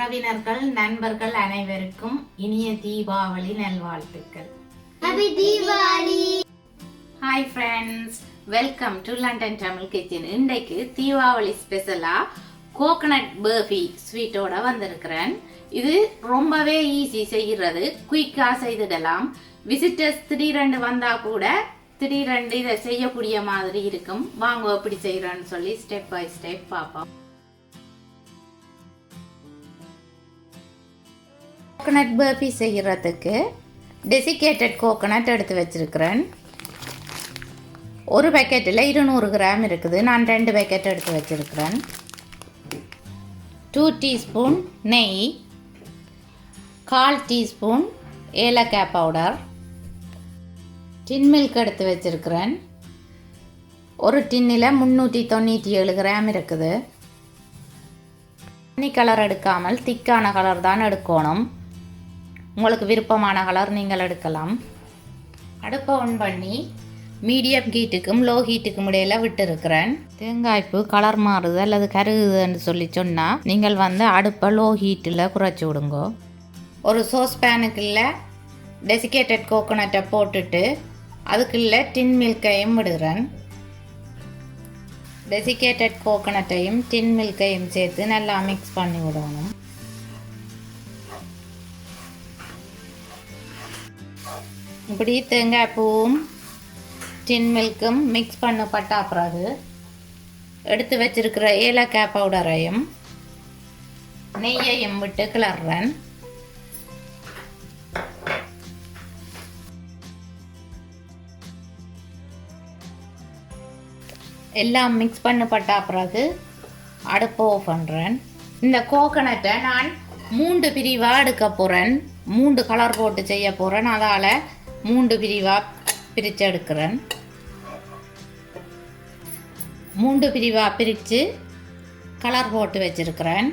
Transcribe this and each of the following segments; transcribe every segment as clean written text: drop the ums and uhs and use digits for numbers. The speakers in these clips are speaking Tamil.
உறவினர்கள் நண்பர்கள் அனைவருக்கும் இனிய தீபாவளி நல்வாழ்த்துக்கள். Happy Deepavali. Hi friends, welcome to London Tamil kitchen. இன்றைக்கு தீபாவளி ஸ்பெஷலா கோகனட் பர்ஃபி ஸ்வீட்டோட வந்திருக்கிறேன். இது ரொம்பவே ஈஸி செய்கிறது, குயிக்கா செய்திடலாம். விசிட்டர்ஸ் திடீரென்று வந்தா கூட திடீரென்று இதை செய்யக்கூடிய மாதிரி இருக்கும். வாங்க எப்படி செய்யறேன்னு சொல்லி ஸ்டெப் பை ஸ்டெப் பார்ப்போம். கோகனட் பர்ஃபி செய்கிறதுக்கு டெசிகேட்டட் கோகனட் எடுத்து வச்சிருக்கிறேன். ஒரு பேக்கெட்டில் 200 கிராம் இருக்குது. நான் 2 பேக்கெட் எடுத்து வச்சிருக்கிறேன். 2 டீஸ்பூன் நெய், 1/4 டீஸ்பூன் ஏலக்காய் பவுடர், டின் மில்க் எடுத்து வச்சிருக்கிறேன். ஒரு டின்னில் 397 கிராம் இருக்குது. தண்ணி கலர் எடுக்காமல் திக்கான கலர் தான் எடுக்கணும். உங்களுக்கு விருப்பமான கலர் நீங்கள் எடுக்கலாம். அடுப்பை ஆன் பண்ணி மீடியம் ஹீட்டுக்கும் லோ ஹீட்டுக்கும் இடையில விட்டுருக்கிறேன். தேங்காய்ப்பு கலர் மாறுது அல்லது கருகுதுன்னு சொல்லி சொன்னால் நீங்கள் அடுப்பை லோ ஹீட்டில் குறைச்சி விடுங்க. ஒரு சோஸ் பேனுக்குள்ள டெசிகேட்டட் கோகோனட்டை போட்டுட்டு அதுக்குள்ள டின் மில்கையும் விடுகிறேன். டெசிகேட்டட் கோகோனட்டையும் டின் மில்கையும் சேர்த்து நல்லா மிக்ஸ் பண்ணி விடணும். இப்படி தேங்காய் பூவும் டின் மில்க்கும் மிக்ஸ் பண்ணப்பட்ட பிறகு எடுத்து வச்சிருக்கிற ஏலக்காய் பவுடரையும் நெய்யையும் விட்டு கிளறேன். எல்லாம் மிக்ஸ் பண்ணப்பட்ட பிறகு அடுப்பை ஆஃப் பண்ணுறேன். இந்த கோகனட்டை நான் 3 பிரிவாக எடுக்க போகிறேன். 3 கலர் போட்டு செய்ய போகிறேன். அதால் 3 பிரிவாக பிரித்து எடுக்கிறேன். 3 பிரிவாக பிரித்து கலர் போட்டு வச்சிருக்கிறேன்.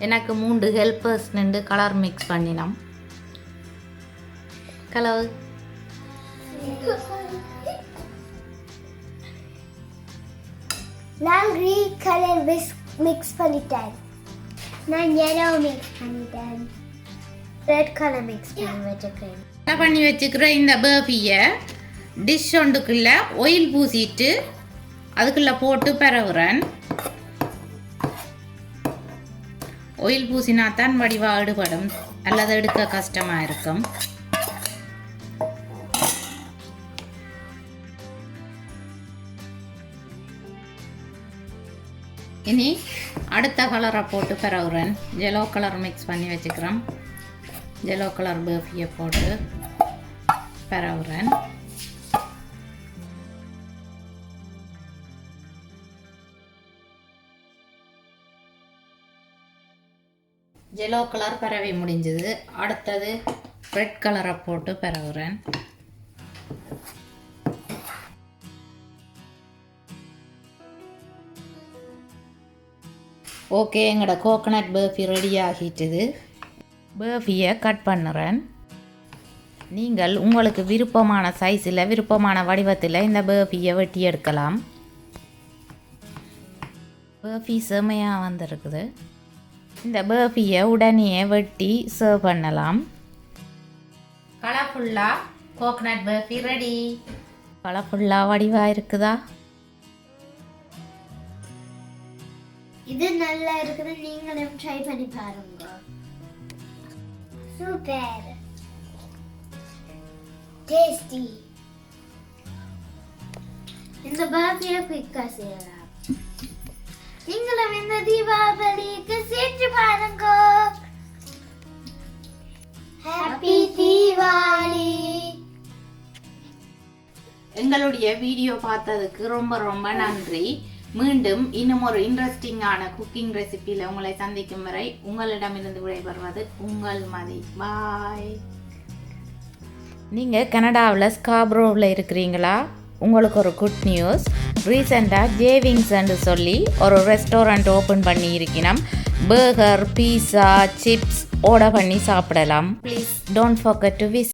எனக்கு 3 ஹெல்ப்பர்ஸ் நின்று கலர் மிக்ஸ் பண்ணினோம். கலர் நான் கிரீன் கலர் மிக்ஸ் பண்ணிட்டேன். நான் yellow மிக்ஸ் பண்ணிட்டேன். ரெட் கலர் மிக்ஸ் பண்ணி வச்சுக்கிறேன். இந்த பர்ஃபியை டிஷ் ஒன்றுக்குள்ள ஆயில் பூசிட்டு அதுக்குள்ள போட்டு பரவுறேன். ஆயில் பூசினா தான் வடிவாக எடுபடும், அல்லது எடுக்க கஷ்டமாக இருக்கும். இனி அடுத்த கலரை போட்டு பரவுறேன். yellow கலர் மிக்ஸ் பண்ணி வச்சுக்கிறேன். yellow கலர் பர்ஃபியை போட்டு பரவுறேன். yellow கலர் பரவி முடிஞ்சது. அடுத்தது ரெட் கலரை போட்டு பரவுறேன். ஓகே, எங்களோட கோகனட் பர்ஃபி ரெடி ஆகிட்டுது. பர்ஃபியை கட் பண்ணுறேன். நீங்கள் உங்களுக்கு விருப்பமான சைஸில் விருப்பமான வடிவத்தில் இந்த பர்ஃபியை வெட்டி எடுக்கலாம். பர்ஃபி செமையாக வந்திருக்குது. இந்த பர்ஃபியை உடனே வெட்டி சர்வ் பண்ணலாம். கலர்ஃபுல்லாக கோகனட் பர்ஃபி ரெடி. கலர்ஃபுல்லாக வடிவாக இருக்குதா? இது நல்லா இருக்குது. நீங்களும் ட்ரை பண்ணி பாருங்க. Super tasty. இந்த பர்ஃபியை குயிக்கா செய்யலாம். நீங்களும் இந்த தீபாவளிக்கு செஞ்சு பாருங்க. ஹாப்பி தீபாவளி. எங்களுடைய வீடியோ பார்த்ததுக்கு ரொம்ப ரொம்ப நன்றி. மீண்டும் இன்னும் ஒரு இன்ட்ரெஸ்டிங்கான குக்கிங் ரெசிபியில் உங்களை சந்திக்கும் வரை உங்களிடமிருந்து விடைபெறுவது உங்கள் மதி. பாய். நீங்கள் கனடாவில் ஸ்காப்ரோவில் இருக்கிறீங்களா? உங்களுக்கு ஒரு குட் நியூஸ். ரீசெண்டாக ஜேவிங்ஸ்ன்னு சொல்லி ஒரு ரெஸ்டாரண்ட் ஓப்பன் பண்ணி இருக்கிறோம். பர்கர், பீஸா, சிப்ஸ் ஆர்டர் பண்ணி சாப்பிடலாம். Please don't forget to visit.